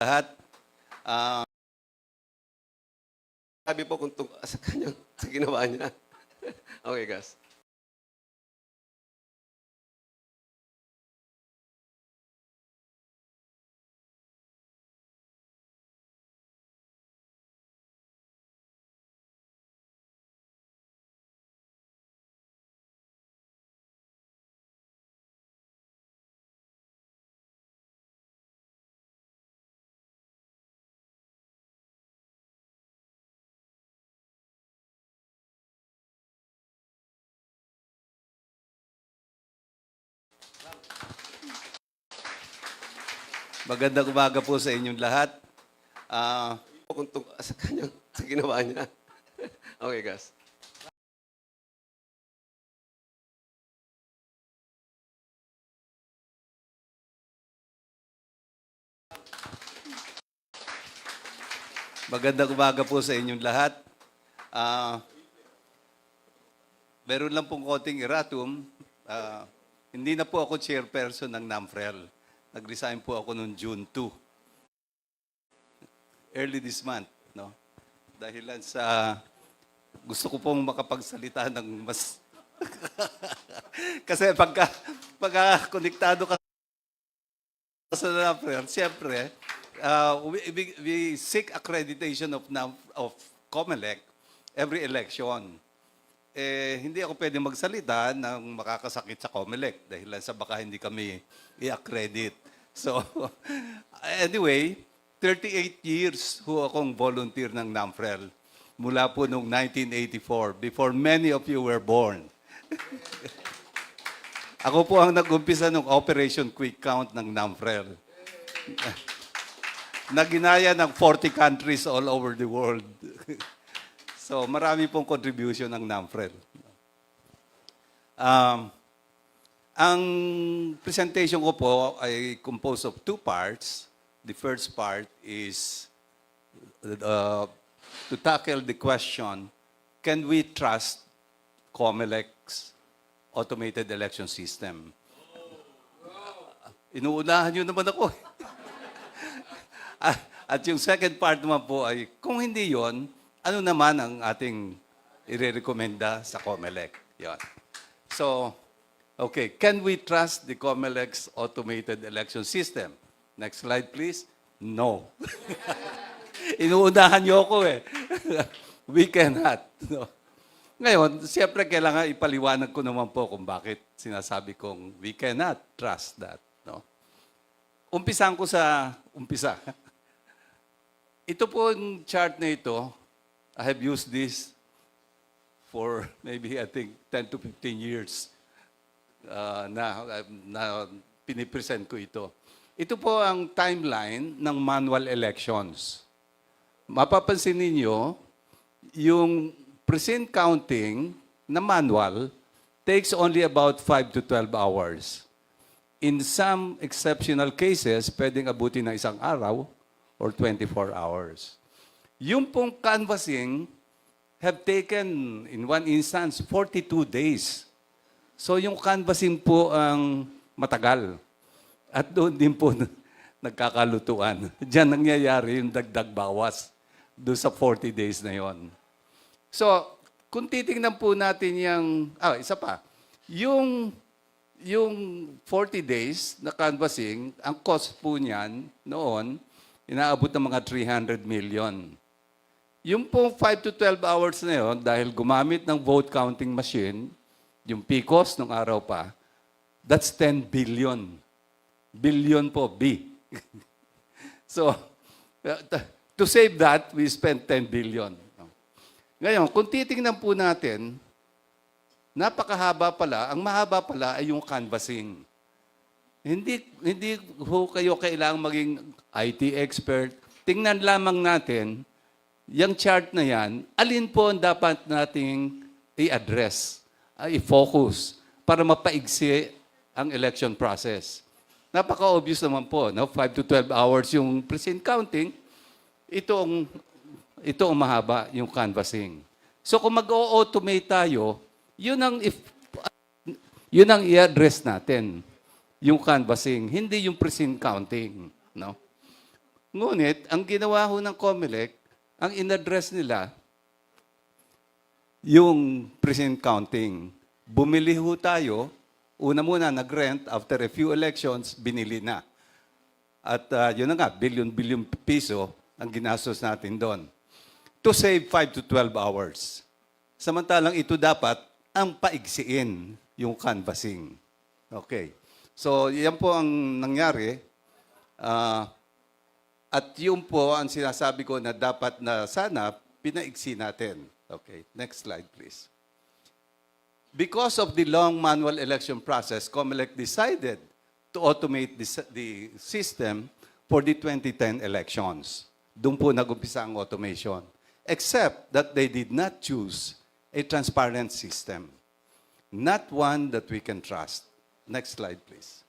Lahat, sabi po kung sa kanyang sa ginawa niya. Okay, guys. Magandang umaga po sa inyong lahat. Kung sa kanyang sa ginawa niya. Okay, guys. Magandang umaga po sa inyong lahat. Meron lang pong konting erratum. Hindi na po ako chairperson ng NAMFREL. Nag-resign po ako noong June 2. Early this month, no? Dahilan sa gusto ko pong makapagsalita ng mas kasi pagka konektado ka sa NAMFREL, siyempre, we seek accreditation of Comelec every election. Hindi ako pwede magsalita ng makakasakit sa Comelec dahil sa baka hindi kami i-accredit. So, anyway, 38 years ho akong volunteer ng NAMFREL mula po noong 1984, before many of you were born. Ako po ang nag-umpisa ng Operation Quick Count ng NAMFREL. Naginaya ng 40 countries all over the world. So, marami pong contribution ng NAMFREL. Ang presentation ko po ay composed of two parts. The first part is to tackle the question, can we trust Comelec's automated election system? Inuunahan nyo naman ako. At yung second part naman po ay, kung hindi yon, ano naman ang ating irerekomenda sa Comelec? Yon. So, okay, can we trust the Comelec's automated election system? Next slide, please. No. Inuunahan niyo ako eh. We cannot. No. Ngayon, siyempre kailangan ipaliwanag ko naman po kung bakit sinasabi kong we cannot trust that. No. Umpisan ko sa umpisa. Ito po yung chart na ito. I have used this for maybe I think 10 to 15 years na pinipresent ko ito. Ito po ang timeline ng manual elections. Mapapansin ninyo, yung precinct counting na manual takes only about 5 to 12 hours. In some exceptional cases, pwedeng abutin ng isang araw or 24 hours. Yung pong canvassing have taken, in one instance, 42 days. So yung canvassing po ang matagal. At doon din po nagkakalutuan. Diyan nangyayari yung dagdag bawas doon sa 40 days na yon. So, kung titingnan po natin yung, isa pa, yung 40 days na canvassing, ang cost po niyan noon, inaabot ng mga 300 million. Yung po 5 to 12 hours na yon, dahil gumamit ng vote counting machine, yung PCOS nung araw pa, that's 10 billion. Billion po, B. So, to save that, we spent 10 billion. Ngayon, kung titingnan po natin, napakahaba pala, ang mahaba pala ay yung canvassing. Hindi ho kayo kailangang maging IT expert. Tingnan lamang natin, yung chart na yan, alin po ang dapat nating i-address, i-focus, para mapaigsi ang election process. Napaka-obvious naman po, no? 5 to 12 hours yung precinct counting, ito ang mahaba, yung canvassing. So kung mag-automate tayo, yun ang i-address natin, yung canvassing, hindi yung precinct counting. No? Ngunit, ang ginawa ho ng Comelec, ang in-address nila, yung present counting. Bumili ho tayo, una muna nag-rent, after a few elections, binili na. At yun na nga, billion piso ang ginastos natin doon. To save 5 to 12 hours. Samantalang ito dapat ang paigsiin, yung canvassing. Okay. So, yan po ang nangyari. At yun po ang sinasabi ko na dapat na sana pinaigsi natin. Okay, next slide please. Because of the long manual election process, Comelec decided to automate the system for the 2010 elections. Doon po nag-umpisa ang automation. Except that they did not choose a transparent system. Not one that we can trust. Next slide please.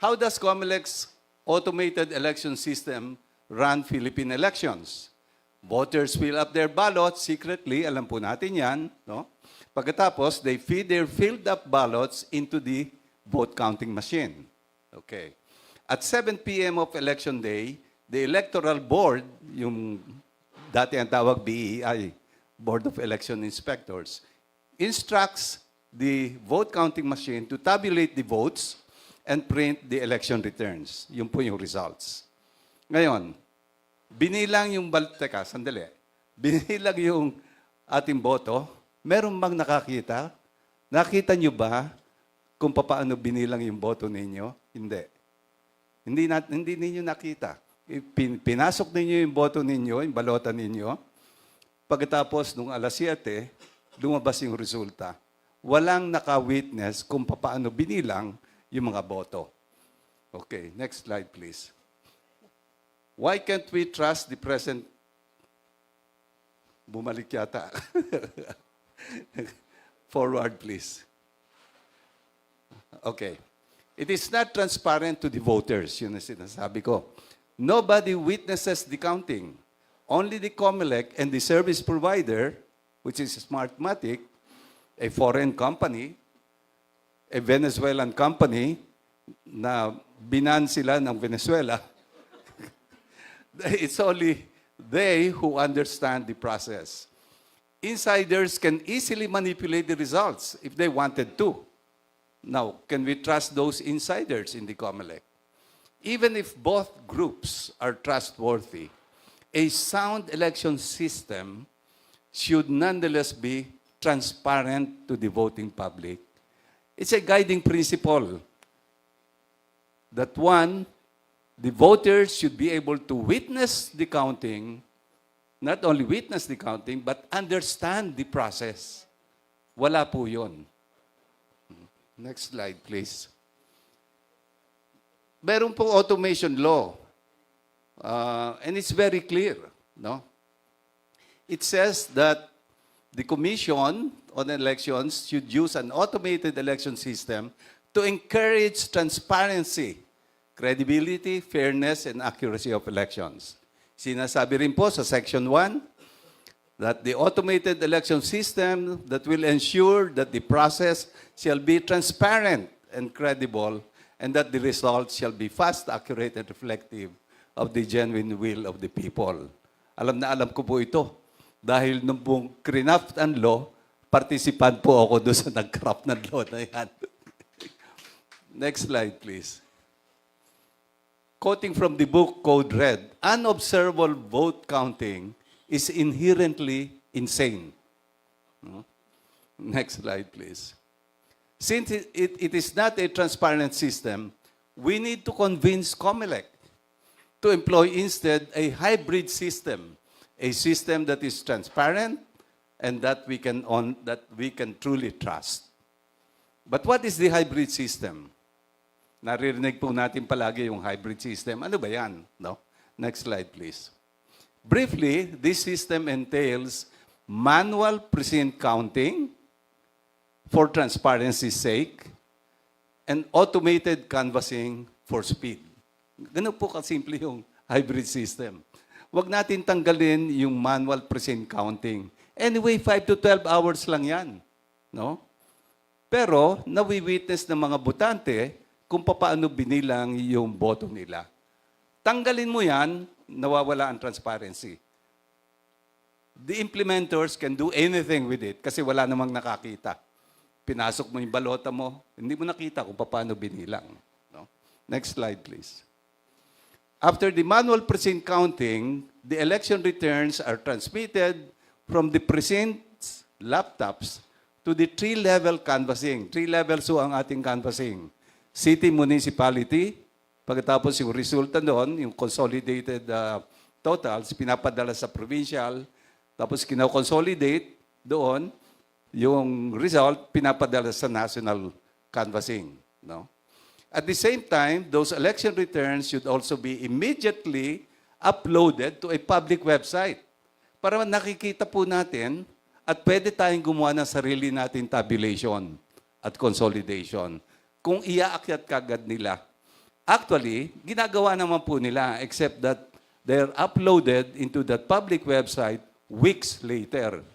How does Comelec's automated election system run Philippine elections? Voters fill up their ballots secretly, alam po natin yan, no? Pagkatapos, they feed their filled up ballots into the vote counting machine. Okay. At 7 p.m. of election day, the electoral board, yung dati ang tawag BEI, Board of Election Inspectors, instructs the vote counting machine to tabulate the votes and print the election returns. Yun po yung results. Ngayon, binilang yung teka, sandali. Binilang yung ating boto. Meron bang nakakita? Nakita nyo ba kung paano binilang yung boto ninyo? Hindi. Hindi ninyo nakita. Pinasok ninyo yung boto ninyo, yung balota ninyo. Pagkatapos, nung alas 7, lumabas yung resulta. Walang naka-witness kung paano binilang yung mga boto. Okay, next slide please. Why can't we trust the present? Bumalik yata. Forward please. Okay. It is not transparent to the voters, yun ang sinasabi ko. Nobody witnesses the counting. Only the Comelec and the service provider, which is Smartmatic, a foreign company, a Venezuelan company na binan sila ng Venezuela. It's only they who understand the process. Insiders can easily manipulate the results if they wanted to. Now, can we trust those insiders in the Comelec? Even if both groups are trustworthy, a sound election system should nonetheless be transparent to the voting public. It's a guiding principle that one, the voters should be able to witness the counting, not only witness the counting, but understand the process. Wala po yun. Next slide, please. Meron pong automation law. And it's very clear. No? It says that the Commission on Elections should use an automated election system to encourage transparency, credibility, fairness, and accuracy of elections. Sinasabi rin po sa Section 1 that the automated election system that will ensure that the process shall be transparent and credible and that the results shall be fast, accurate, and reflective of the genuine will of the people. Alam na alam ko po ito. Dahil nung pong craft and law, participant po ako doon sa nag-craft ng law na yan. Next slide, please. Quoting from the book Code Red, unobservable vote counting is inherently insane. Next slide, please. Since it is not a transparent system, we need to convince Comelec to employ instead a hybrid system, a system that is transparent and that we can truly trust. But what is the hybrid system? Naririnig po natin palagi yung hybrid system. Ano ba yan? No? Next slide, please. Briefly, this system entails manual precinct counting for transparency's sake and automated canvassing for speed. Ganun po kasimple yung hybrid system. Huwag natin tanggalin yung manual precinct counting. Anyway, 5 to 12 hours lang yan. No? Pero, nawi-witness ng mga botante kung paano binilang yung boto nila. Tanggalin mo yan, nawawala ang transparency. The implementers can do anything with it kasi wala namang nakakita. Pinasok mo yung balota mo, hindi mo nakita kung paano binilang. No? Next slide, please. After the manual precinct counting, the election returns are transmitted from the precinct's laptops to the three-level canvassing. Three levels ho ang ating canvassing. City, municipality, pagkatapos yung resulta doon, yung consolidated totals, pinapadala sa provincial, tapos kino-consolidate doon, yung result, pinapadala sa national canvassing. No? At the same time, those election returns should also be immediately uploaded to a public website para nakikita po natin at pwede tayong gumawa ng sarili natin tabulation at consolidation kung iaakyat kagad nila. Actually, ginagawa naman po nila except that they're uploaded into that public website weeks later.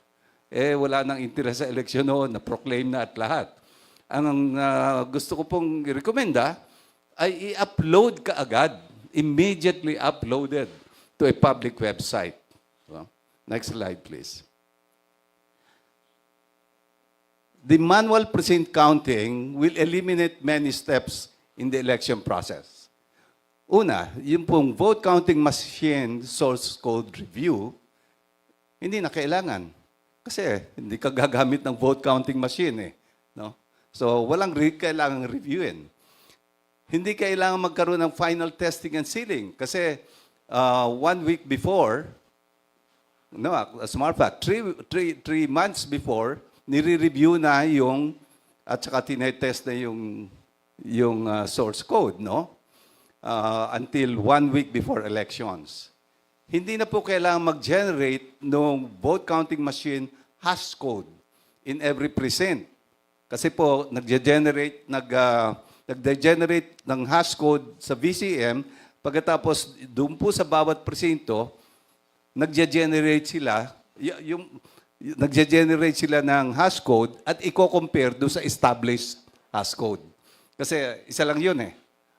Wala nang interest sa eleksyon noon, na-proclaim na at lahat. Ang gusto ko pong i-recommenda ay i-upload ka agad, immediately uploaded to a public website. So, next slide, please. The manual precinct counting will eliminate many steps in the election process. Una, yung pong vote counting machine source code review, hindi na kailangan. Kasi hindi ka gagamit ng vote counting machine. No? So, walang kailangang reviewin. Hindi kailangan magkaroon ng final testing and sealing. Kasi 1 week before, no, as a matter of fact, 3 months before, nire-review na yung, at saka tinetest na yung source code, no? Until 1 week before elections. Hindi na po kailangan mag-generate ng vote counting machine hash code in every precinct. Kasi po, nag-generate ng hash code sa VCM, pagkatapos doon po sa bawat presinto, nag-generate sila ng hash code at i-compare doon sa established hash code. Kasi isa lang yun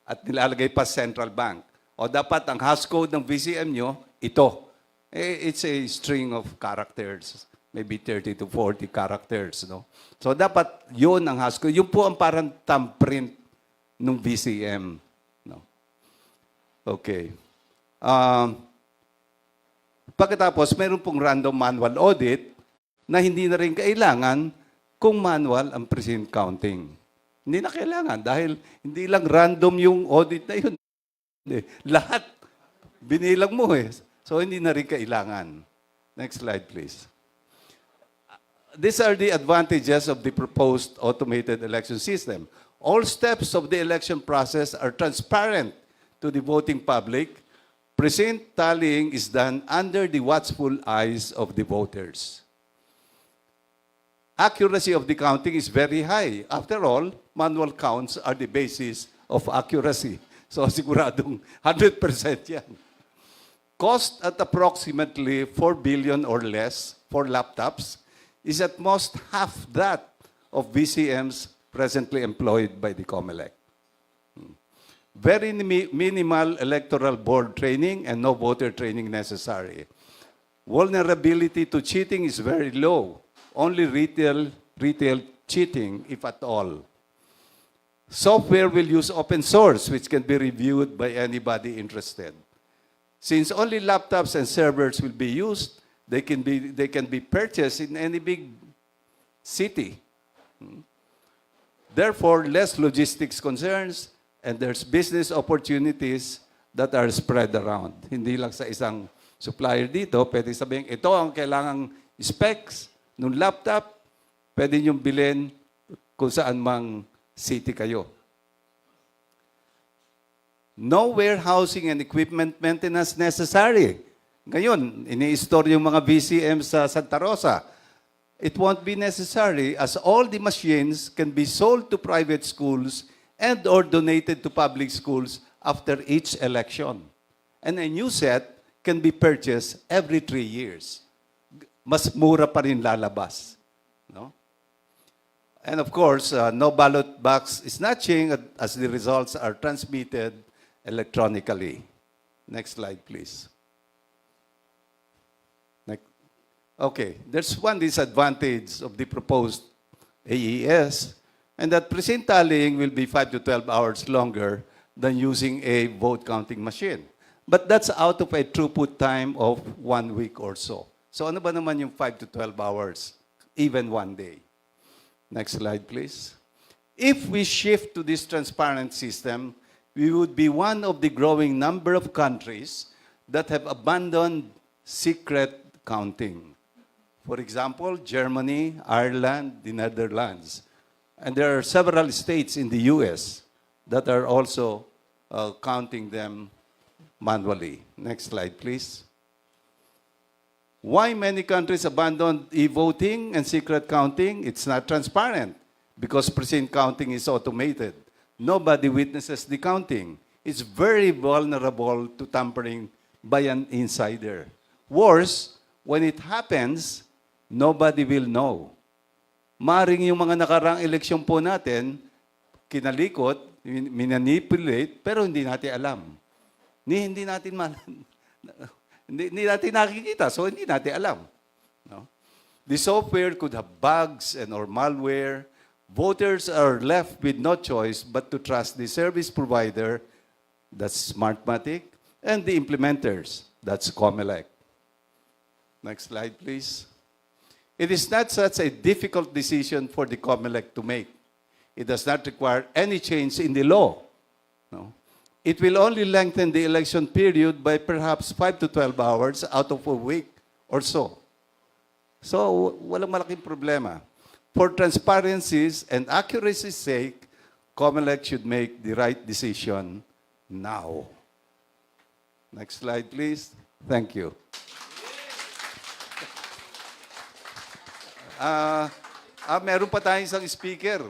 at nilalagay pa central bank. O dapat ang hash code ng VCM nyo, ito. It's a string of characters. Maybe 30 to 40 characters, no? So, dapat yun ang hash code. Yun po ang parang thumbprint ng VCM, no? Okay. Pagkatapos, meron pong random manual audit na hindi na rin kailangan kung manual ang precinct counting. Hindi na kailangan dahil hindi lang random yung audit na yun. Lahat binilang mo So, hindi na rin kailangan. Next slide, please. These are the advantages of the proposed automated election system. All steps of the election process are transparent to the voting public. Precinct tallying is done under the watchful eyes of the voters. Accuracy of the counting is very high. After all, manual counts are the basis of accuracy. So siguradong 100% yan. Cost at approximately 4 billion or less for laptops is at most half that of VCMs presently employed by the Comelec. Very minimal electoral board training and no voter training necessary. Vulnerability to cheating is very low. Only retail cheating, if at all. Software will use open source, which can be reviewed by anybody interested. Since only laptops and servers will be used, they can be purchased in any big city. Therefore, less logistics concerns and there's business opportunities that are spread around. Hindi lang sa isang supplier dito, pwede sabihin, ito ang kailangang specs ng laptop, pwede niyong bilhin kung saan mang city kayo. No warehousing and equipment maintenance necessary. Ngayon, ini-store yung mga VCM sa Santa Rosa. It won't be necessary as all the machines can be sold to private schools and or donated to public schools after each election. And a new set can be purchased every 3 years. Mas mura pa rin lalabas. No? And of course, no ballot box snatching as the results are transmitted electronically. Next slide, please. Okay, there's one disadvantage of the proposed AES, and that precinct tallying will be 5 to 12 hours longer than using a vote counting machine. But that's out of a throughput time of 1 week or so. So ano ba naman yung 5 to 12 hours, even one day? Next slide, please. If we shift to this transparent system, we would be one of the growing number of countries that have abandoned secret counting. For example, Germany, Ireland, the Netherlands. And there are several states in the US that are also counting them manually. Next slide, please. Why many countries abandoned e-voting and secret counting? It's not transparent because precinct counting is automated. Nobody witnesses the counting. It's very vulnerable to tampering by an insider. Worse, when it happens, nobody will know. Maring yung mga nakaraang eleksyon po natin, kinalikot, minanipulate, pero hindi natin alam. Hindi natin hindi natin nakikita, so hindi natin alam. No? The software could have bugs and or malware. Voters are left with no choice but to trust the service provider, that's Smartmatic, and the implementers, that's Comelec. Next slide, please. It is not such a difficult decision for the Comelec to make. It does not require any change in the law. No? It will only lengthen the election period by perhaps 5 to 12 hours out of a week or so. So, walang malaking problema. For transparency's and accuracy's sake, Comelec should make the right decision now. Next slide, please. Thank you. Meron pa tayong isang speaker.